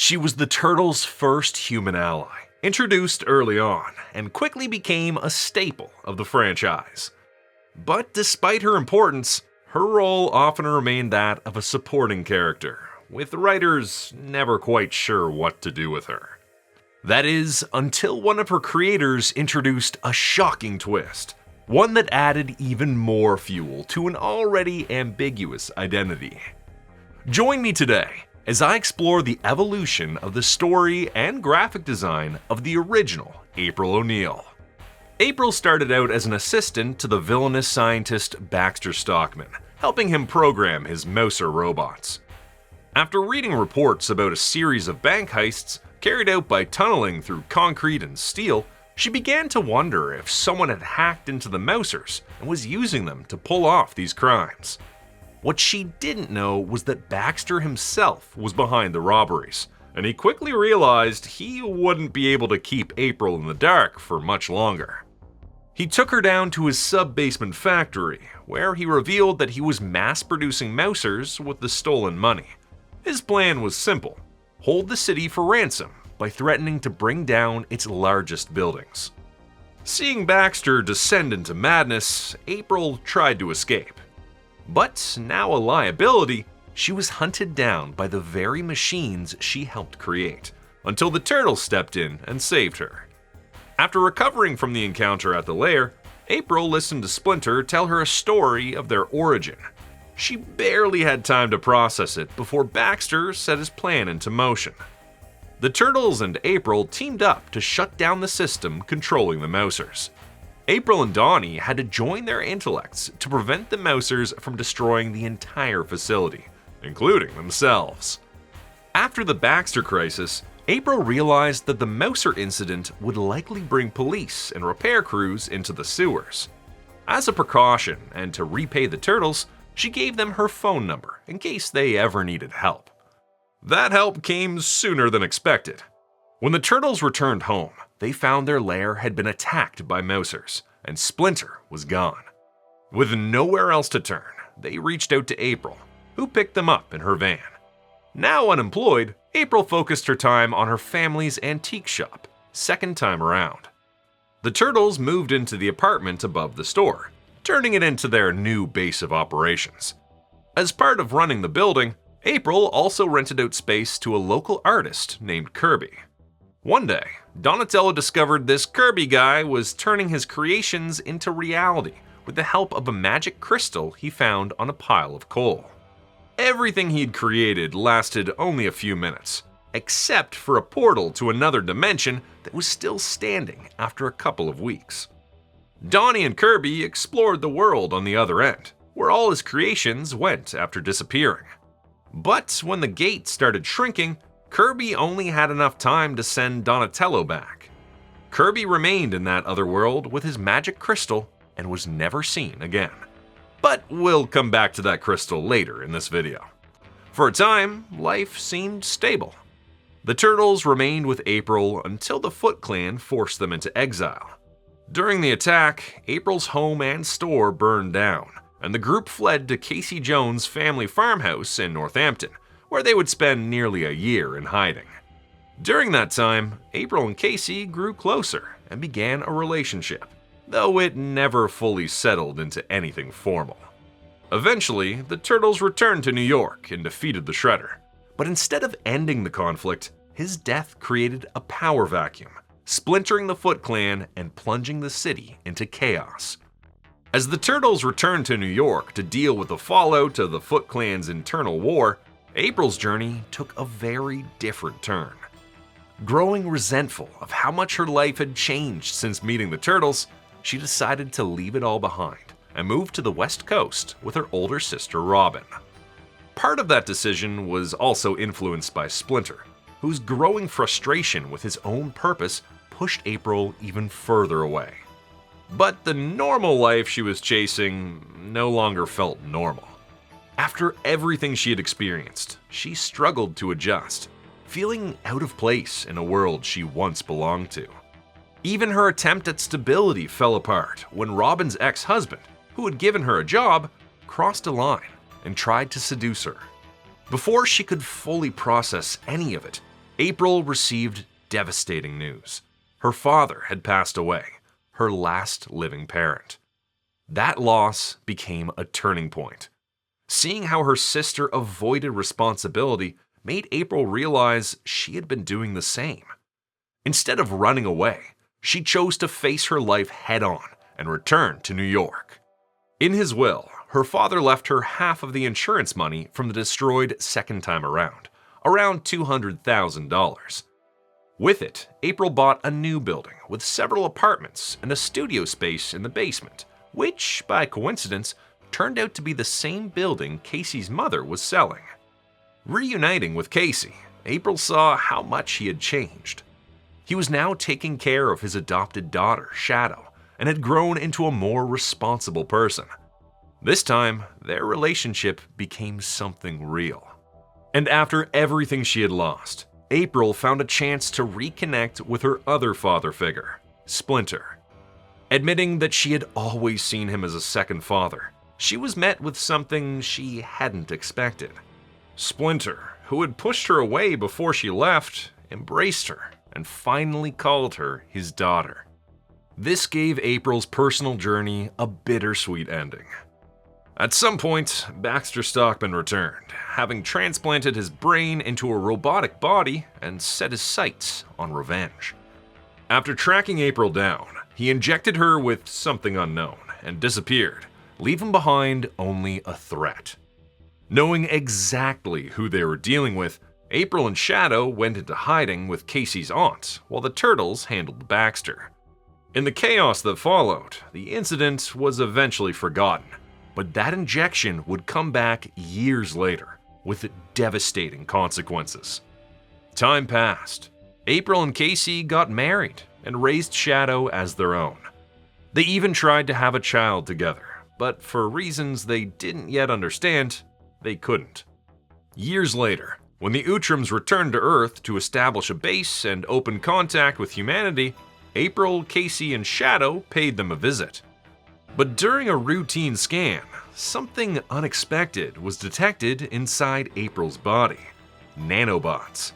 She was the Turtles' first human ally, introduced early on, and quickly became a staple of the franchise. But despite her importance, her role often remained that of a supporting character, with writers never quite sure what to do with her. That is, until one of her creators introduced a shocking twist, one that added even more fuel to an already ambiguous identity. Join me today as I explore the evolution of the story and graphic design of the original April O'Neil. April started out as an assistant to the villainous scientist Baxter Stockman, helping him program his Mouser robots. After reading reports about a series of bank heists carried out by tunneling through concrete and steel, she began to wonder if someone had hacked into the Mousers and was using them to pull off these crimes. What she didn't know was that Baxter himself was behind the robberies, and he quickly realized he wouldn't be able to keep April in the dark for much longer. He took her down to his sub-basement factory, where he revealed that he was mass-producing Mousers with the stolen money. His plan was simple: hold the city for ransom by threatening to bring down its largest buildings. Seeing Baxter descend into madness, April tried to escape. But now a liability, she was hunted down by the very machines she helped create, until the Turtles stepped in and saved her. After recovering from the encounter at the lair, April listened to Splinter tell her a story of their origin. She barely had time to process it before Baxter set his plan into motion. The Turtles and April teamed up to shut down the system controlling the Mousers. April and Donnie had to join their intellects to prevent the Mousers from destroying the entire facility, including themselves. After the Baxter crisis, April realized that the Mouser incident would likely bring police and repair crews into the sewers. As a precaution and to repay the Turtles, she gave them her phone number in case they ever needed help. That help came sooner than expected. When the Turtles returned home, they found their lair had been attacked by Mousers, and Splinter was gone. With nowhere else to turn, they reached out to April, who picked them up in her van. Now unemployed, April focused her time on her family's antique shop, second time around. The Turtles moved into the apartment above the store, turning it into their new base of operations. As part of running the building, April also rented out space to a local artist named Kirby. One day, Donatello discovered this Kirby guy was turning his creations into reality with the help of a magic crystal he found on a pile of coal. Everything he'd created lasted only a few minutes, except for a portal to another dimension that was still standing after a couple of weeks. Donnie and Kirby explored the world on the other end, where all his creations went after disappearing. But when the gate started shrinking, Kirby only had enough time to send Donatello back. Kirby remained in that other world with his magic crystal and was never seen again. But we'll come back to that crystal later in this video. For a time, life seemed stable. The Turtles remained with April until the Foot Clan forced them into exile. During the attack, April's home and store burned down, and the group fled to Casey Jones' family farmhouse in Northampton, where they would spend nearly a year in hiding. During that time, April and Casey grew closer and began a relationship, though it never fully settled into anything formal. Eventually, the Turtles returned to New York and defeated the Shredder, but instead of ending the conflict, his death created a power vacuum, splintering the Foot Clan and plunging the city into chaos. As the Turtles returned to New York to deal with the fallout of the Foot Clan's internal war, April's journey took a very different turn. Growing resentful of how much her life had changed since meeting the Turtles, she decided to leave it all behind and move to the West Coast with her older sister Robin. Part of that decision was also influenced by Splinter, whose growing frustration with his own purpose pushed April even further away. But the normal life she was chasing no longer felt normal. After everything she had experienced, she struggled to adjust, feeling out of place in a world she once belonged to. Even her attempt at stability fell apart when Robin's ex-husband, who had given her a job, crossed a line and tried to seduce her. Before she could fully process any of it, April received devastating news. Her father had passed away, her last living parent. That loss became a turning point. Seeing how her sister avoided responsibility made April realize she had been doing the same. Instead of running away, she chose to face her life head-on and return to New York. In his will, her father left her half of the insurance money from the destroyed second time around $200,000. With it, April bought a new building with several apartments and a studio space in the basement, which, by coincidence, turned out to be the same building Casey's mother was selling. Reuniting with Casey, April saw how much he had changed. He was now taking care of his adopted daughter, Shadow, and had grown into a more responsible person. This time, their relationship became something real. And after everything she had lost, April found a chance to reconnect with her other father figure, Splinter. Admitting that she had always seen him as a second father, she was met with something she hadn't expected. Splinter, who had pushed her away before she left, embraced her and finally called her his daughter. This gave April's personal journey a bittersweet ending. At some point, Baxter Stockman returned, having transplanted his brain into a robotic body and set his sights on revenge. After tracking April down, he injected her with something unknown and disappeared, leaving behind only a threat. Knowing exactly who they were dealing with, April and Shadow went into hiding with Casey's aunt, while the Turtles handled Baxter. In the chaos that followed, the incident was eventually forgotten, but that injection would come back years later, with devastating consequences. Time passed. April and Casey got married and raised Shadow as their own. They even tried to have a child together, but for reasons they didn't yet understand, they couldn't. Years later, when the Outrams returned to Earth to establish a base and open contact with humanity, April, Casey, and Shadow paid them a visit. But during a routine scan, something unexpected was detected inside April's body: nanobots.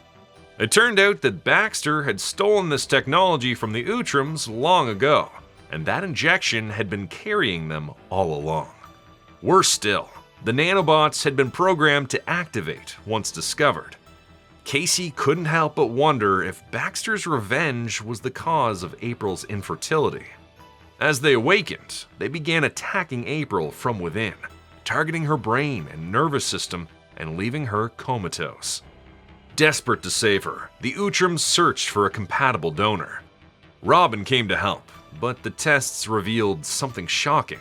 It turned out that Baxter had stolen this technology from the Outrams long ago, and that injection had been carrying them all along. Worse still, the nanobots had been programmed to activate once discovered. Casey couldn't help but wonder if Baxter's revenge was the cause of April's infertility. As they awakened, they began attacking April from within, targeting her brain and nervous system and leaving her comatose. Desperate to save her, the Outrams searched for a compatible donor. Robin came to help, but the tests revealed something shocking.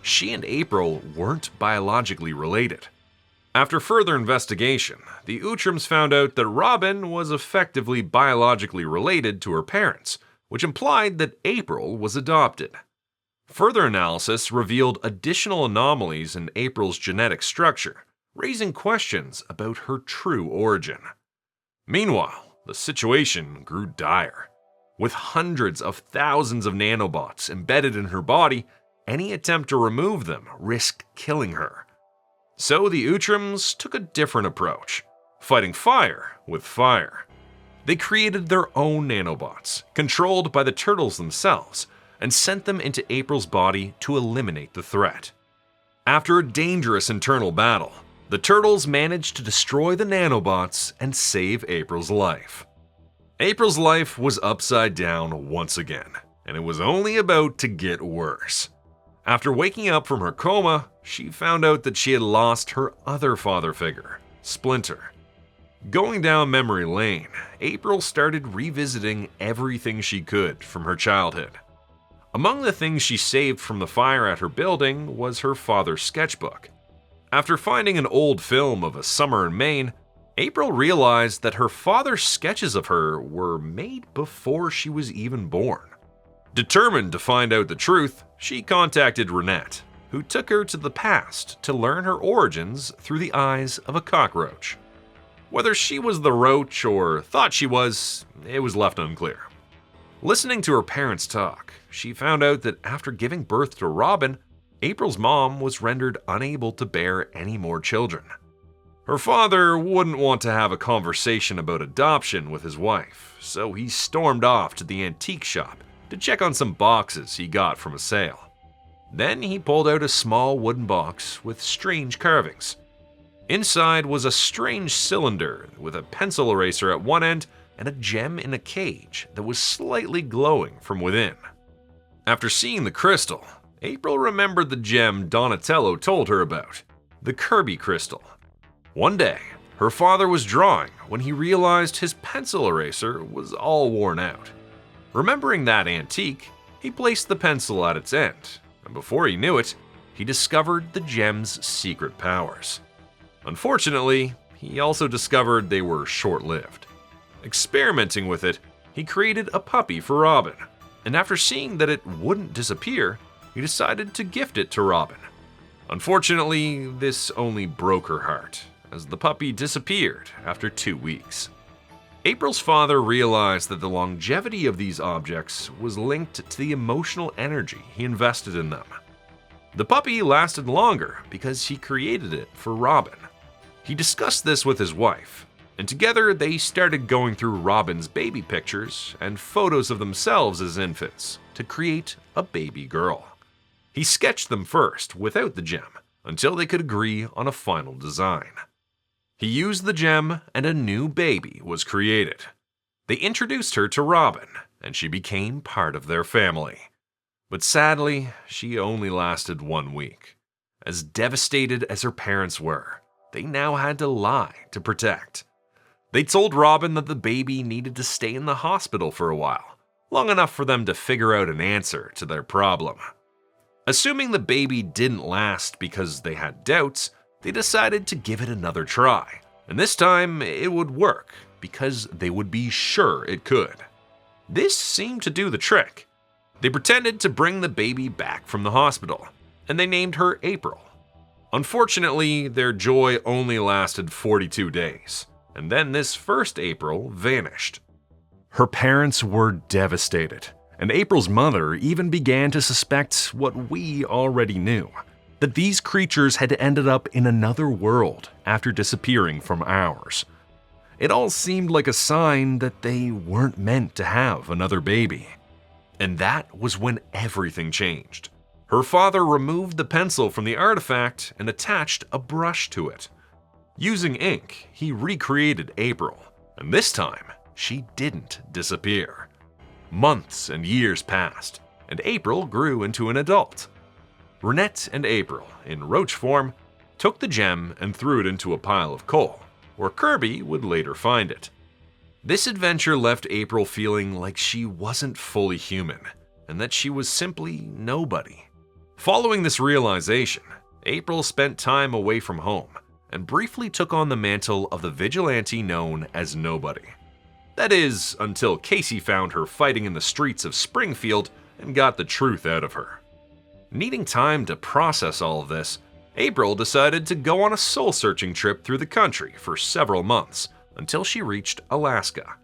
She and April weren't biologically related. After further investigation, the Outrams found out that Robin was effectively biologically related to her parents, which implied that April was adopted. Further analysis revealed additional anomalies in April's genetic structure, raising questions about her true origin. Meanwhile, the situation grew dire. With hundreds of thousands of nanobots embedded in her body, any attempt to remove them risked killing her. So the Outrams took a different approach, fighting fire with fire. They created their own nanobots, controlled by the Turtles themselves, and sent them into April's body to eliminate the threat. After a dangerous internal battle, the Turtles managed to destroy the nanobots and save April's life. April's life was upside down once again, and it was only about to get worse. After waking up from her coma, she found out that she had lost her other father figure, Splinter. Going down memory lane, April started revisiting everything she could from her childhood. Among the things she saved from the fire at her building was her father's sketchbook. After finding an old film of a summer in Maine, April realized that her father's sketches of her were made before she was even born. Determined to find out the truth, she contacted Renette, who took her to the past to learn her origins through the eyes of a cockroach. Whether she was the roach or thought she was, it was left unclear. Listening to her parents talk, she found out that after giving birth to Robin, April's mom was rendered unable to bear any more children. Her father wouldn't want to have a conversation about adoption with his wife, so he stormed off to the antique shop to check on some boxes he got from a sale. Then he pulled out a small wooden box with strange carvings. Inside was a strange cylinder with a pencil eraser at one end and a gem in a cage that was slightly glowing from within. After seeing the crystal, April remembered the gem Donatello told her about, the Kirby crystal. One day, her father was drawing when he realized his pencil eraser was all worn out. Remembering that antique, he placed the pencil at its end, and before he knew it, he discovered the gem's secret powers. Unfortunately, he also discovered they were short-lived. Experimenting with it, he created a puppy for Robin, and after seeing that it wouldn't disappear, he decided to gift it to Robin. Unfortunately, this only broke her heart, as the puppy disappeared after 2 weeks. April's father realized that the longevity of these objects was linked to the emotional energy he invested in them. The puppy lasted longer because he created it for Robin. He discussed this with his wife, and together they started going through Robin's baby pictures and photos of themselves as infants to create a baby girl. He sketched them first without the gem until they could agree on a final design. He used the gem and a new baby was created. They introduced her to Robin, and she became part of their family. But sadly, she only lasted 1 week. As devastated as her parents were, they now had to lie to protect. They told Robin that the baby needed to stay in the hospital for a while, long enough for them to figure out an answer to their problem. Assuming the baby didn't last because they had doubts, they decided to give it another try, and this time it would work because they would be sure it could. This seemed to do the trick. They pretended to bring the baby back from the hospital, and they named her April. Unfortunately, their joy only lasted 42 days, and then this first April vanished. Her parents were devastated, and April's mother even began to suspect what we already knew, that these creatures had ended up in another world after disappearing from ours. It all seemed like a sign that they weren't meant to have another baby. And that was when everything changed. Her father removed the pencil from the artifact and attached a brush to it. Using ink, he recreated April, and this time, she didn't disappear. Months and years passed, and April grew into an adult. Renette and April, in roach form, took the gem and threw it into a pile of coal, where Kirby would later find it. This adventure left April feeling like she wasn't fully human, and that she was simply nobody. Following this realization, April spent time away from home, and briefly took on the mantle of the vigilante known as Nobody. That is, until Casey found her fighting in the streets of Springfield and got the truth out of her. Needing time to process all of this, April decided to go on a soul-searching trip through the country for several months until she reached Alaska.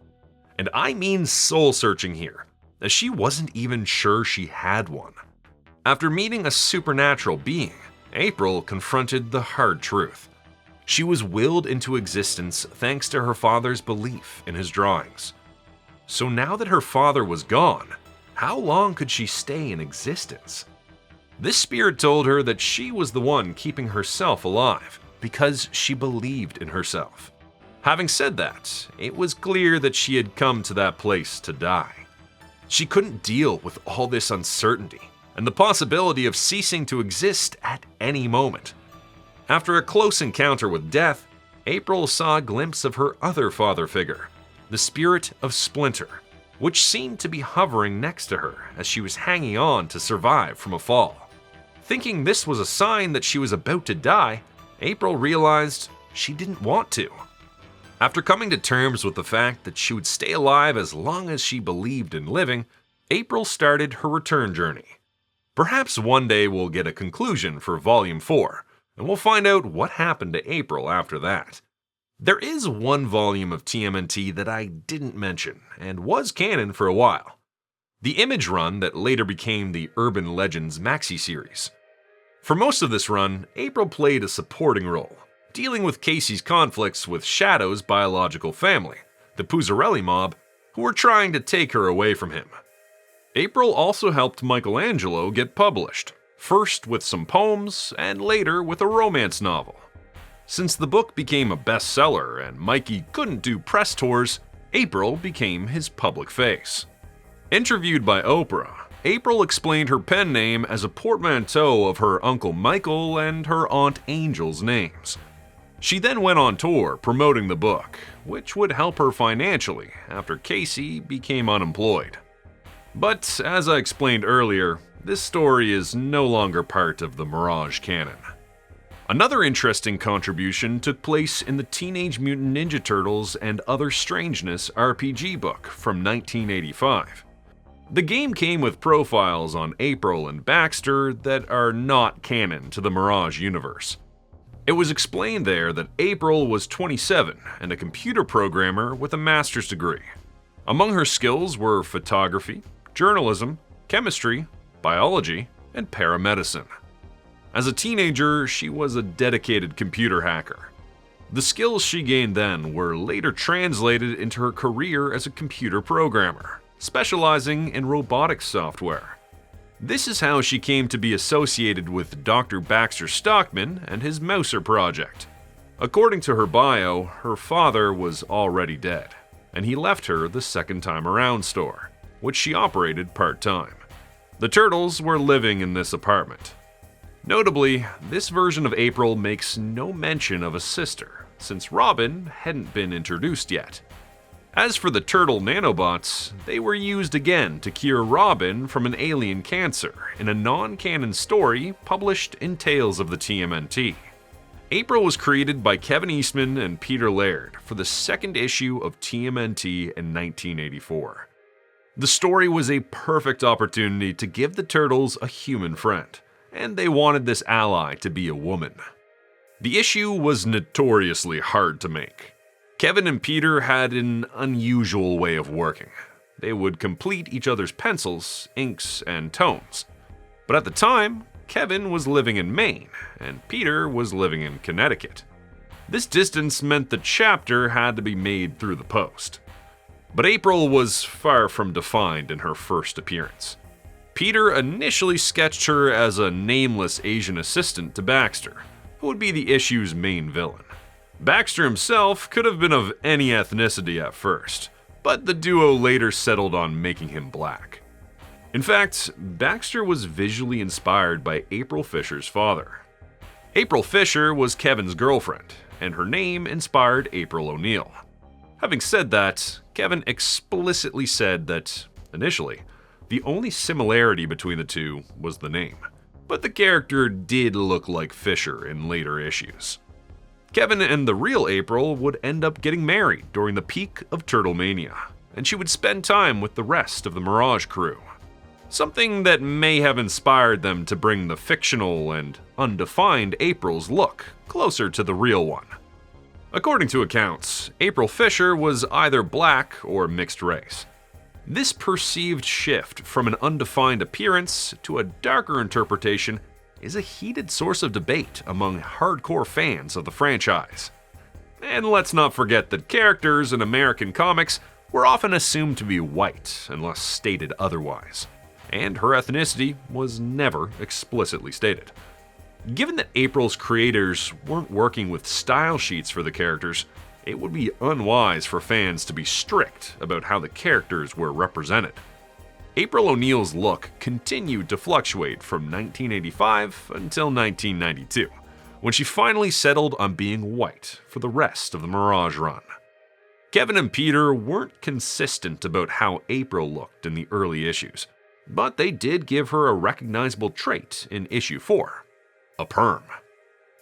And I mean soul-searching here, as she wasn't even sure she had one. After meeting a supernatural being, April confronted the hard truth. She was willed into existence thanks to her father's belief in his drawings. So now that her father was gone, how long could she stay in existence? This spirit told her that she was the one keeping herself alive because she believed in herself. Having said that, it was clear that she had come to that place to die. She couldn't deal with all this uncertainty and the possibility of ceasing to exist at any moment. After a close encounter with death, April saw a glimpse of her other father figure, the spirit of Splinter, which seemed to be hovering next to her as she was hanging on to survive from a fall. Thinking this was a sign that she was about to die, April realized she didn't want to. After coming to terms with the fact that she would stay alive as long as she believed in living, April started her return journey. Perhaps one day we'll get a conclusion for Volume 4, and we'll find out what happened to April after that. There is one volume of TMNT that I didn't mention, and was canon for a while. The Image run that later became the Urban Legends maxi-series. For most of this run, April played a supporting role, dealing with Casey's conflicts with Shadow's biological family, the Puzzarelli mob, who were trying to take her away from him. April also helped Michelangelo get published, first with some poems and later with a romance novel. Since the book became a bestseller and Mikey couldn't do press tours, April became his public face. Interviewed by Oprah, April explained her pen name as a portmanteau of her Uncle Michael and her Aunt Angel's names. She then went on tour promoting the book, which would help her financially after Casey became unemployed. But as I explained earlier, this story is no longer part of the Mirage canon. Another interesting contribution took place in the Teenage Mutant Ninja Turtles and Other Strangeness RPG book from 1985. The game came with profiles on April and Baxter that are not canon to the Mirage universe. It was explained there that April was 27 and a computer programmer with a master's degree. Among her skills were photography, journalism, chemistry, biology, and paramedicine. As a teenager, she was a dedicated computer hacker. The skills she gained then were later translated into her career as a computer programmer, specializing in robotics software. This is how she came to be associated with Dr. Baxter Stockman and his Mouser project. According to her bio, her father was already dead, and he left her the Second Time Around store, which she operated part-time. The Turtles were living in this apartment. Notably, this version of April makes no mention of a sister, since Robin hadn't been introduced yet. As for the turtle nanobots, they were used again to cure Robin from an alien cancer in a non-canon story published in Tales of the TMNT. April was created by Kevin Eastman and Peter Laird for the second issue of TMNT in 1984. The story was a perfect opportunity to give the Turtles a human friend, and they wanted this ally to be a woman. The issue was notoriously hard to make. Kevin and Peter had an unusual way of working. They would complete each other's pencils, inks, and tones. But at the time, Kevin was living in Maine, and Peter was living in Connecticut. This distance meant the chapter had to be made through the post. But April was far from defined in her first appearance. Peter initially sketched her as a nameless Asian assistant to Baxter, who would be the issue's main villain. Baxter himself could have been of any ethnicity at first, but the duo later settled on making him black. In fact, Baxter was visually inspired by April Fisher's father. April Fisher was Kevin's girlfriend, and her name inspired April O'Neil. Having said that, Kevin explicitly said that, initially, the only similarity between the two was the name, but the character did look like Fisher in later issues. Kevin and the real April would end up getting married during the peak of Turtlemania, and she would spend time with the rest of the Mirage crew. Something that may have inspired them to bring the fictional and undefined April's look closer to the real one. According to accounts, April Fisher was either black or mixed race. This perceived shift from an undefined appearance to a darker interpretation is a heated source of debate among hardcore fans of the franchise. And let's not forget that characters in American comics were often assumed to be white unless stated otherwise, and her ethnicity was never explicitly stated. Given that April's creators weren't working with style sheets for the characters, it would be unwise for fans to be strict about how the characters were represented. April O'Neil's look continued to fluctuate from 1985 until 1992, when she finally settled on being white for the rest of the Mirage run. Kevin and Peter weren't consistent about how April looked in the early issues, but they did give her a recognizable trait in issue 4, a perm.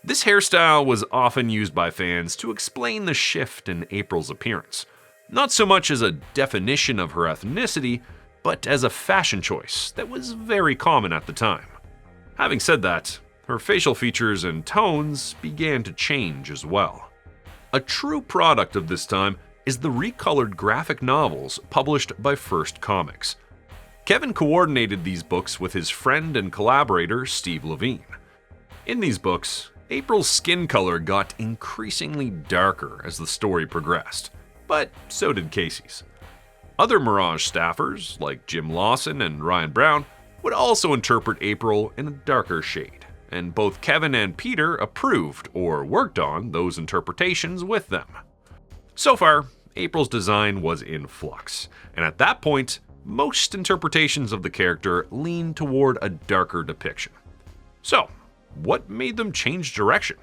This hairstyle was often used by fans to explain the shift in April's appearance, not so much as a definition of her ethnicity, but as a fashion choice that was very common at the time. Having said that, her facial features and tones began to change as well. A true product of this time is the recolored graphic novels published by First Comics. Kevin coordinated these books with his friend and collaborator Steve Levine. In these books, April's skin color got increasingly darker as the story progressed, but so did Casey's. Other Mirage staffers, like Jim Lawson and Ryan Brown, would also interpret April in a darker shade, and both Kevin and Peter approved or worked on those interpretations with them. So far, April's design was in flux, and at that point, most interpretations of the character leaned toward a darker depiction. So, what made them change direction?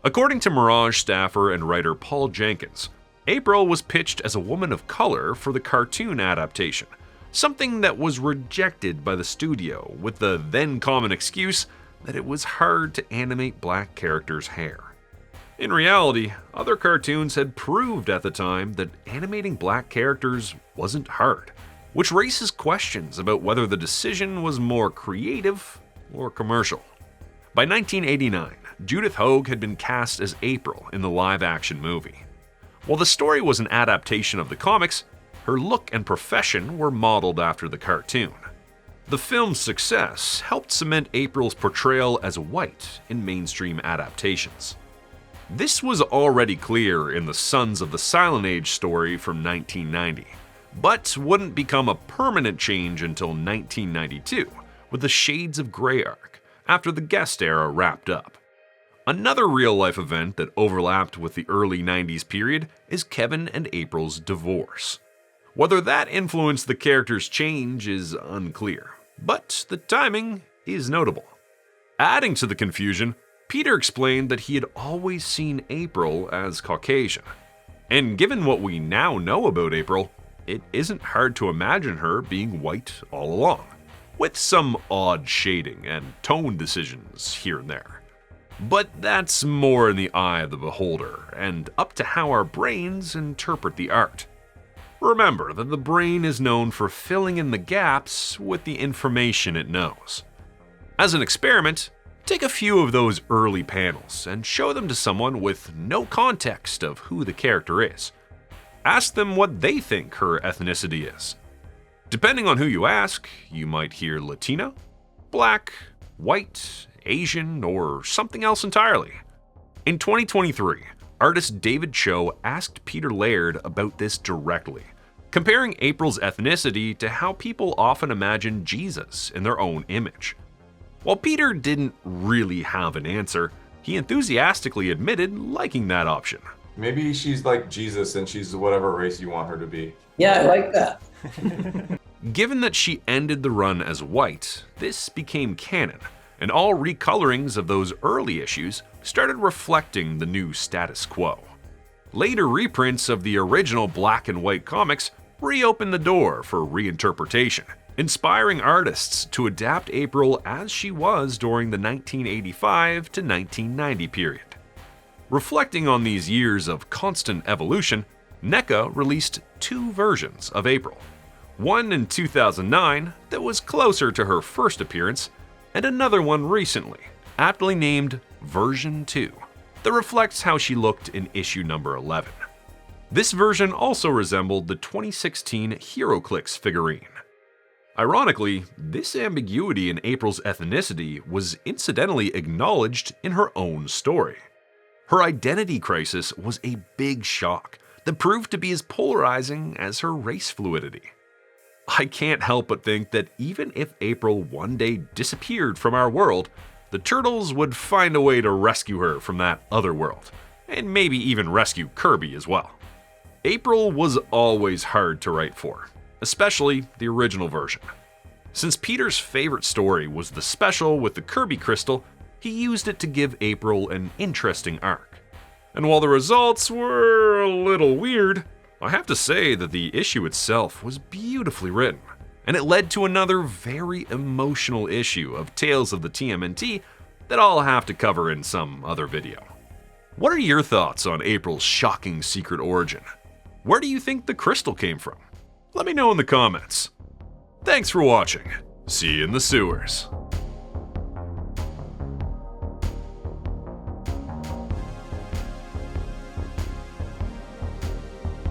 According to Mirage staffer and writer Paul Jenkins, April was pitched as a woman of color for the cartoon adaptation, something that was rejected by the studio with the then common excuse that it was hard to animate black characters' hair. In reality, other cartoons had proved at the time that animating black characters wasn't hard, which raises questions about whether the decision was more creative or commercial. By 1989, Judith Hoag had been cast as April in the live-action movie. While the story was an adaptation of the comics, her look and profession were modeled after the cartoon. The film's success helped cement April's portrayal as white in mainstream adaptations. This was already clear in the Sons of the Silent Age story from 1990, but wouldn't become a permanent change until 1992, with the Shades of Grey arc, after the Guest era wrapped up. Another real-life event that overlapped with the early 90s period is Kevin and April's divorce. Whether that influenced the character's change is unclear, but the timing is notable. Adding to the confusion, Peter explained that he had always seen April as Caucasian. And given what we now know about April, it isn't hard to imagine her being white all along, with some odd shading and tone decisions here and there. But that's more in the eye of the beholder, and up to how our brains interpret the art. Remember that the brain is known for filling in the gaps with the information it knows. As an experiment, take a few of those early panels and show them to someone with no context of who the character is. Ask them what they think her ethnicity is. Depending on who you ask, you might hear Latina, Black, White, Asian, or something else entirely. In 2023, artist David Choe asked Peter Laird about this directly, comparing April's ethnicity to how people often imagine Jesus in their own image. While Peter didn't really have an answer, he enthusiastically admitted liking that option. Maybe she's like Jesus and she's whatever race you want her to be. Yeah, I like that. Given that she ended the run as white, this became canon, and all recolorings of those early issues started reflecting the new status quo. Later reprints of the original black and white comics reopened the door for reinterpretation, inspiring artists to adapt April as she was during the 1985 to 1990 period. Reflecting on these years of constant evolution, NECA released two versions of April. One in 2009 that was closer to her first appearance, and another one recently, aptly named Version 2, that reflects how she looked in issue number 11. This version also resembled the 2016 HeroClix figurine. Ironically, this ambiguity in April's ethnicity was incidentally acknowledged in her own story. Her identity crisis was a big shock that proved to be as polarizing as her race fluidity. I can't help but think that even if April one day disappeared from our world, the Turtles would find a way to rescue her from that other world, and maybe even rescue Kirby as well. April was always hard to write for, especially the original version. Since Peter's favorite story was the special with the Kirby crystal, he used it to give April an interesting arc. And while the results were a little weird, I have to say that the issue itself was beautifully written, and it led to another very emotional issue of Tales of the TMNT that I'll have to cover in some other video. What are your thoughts on April's shocking secret origin? Where do you think the crystal came from? Let me know in the comments. Thanks for watching. See you in the sewers.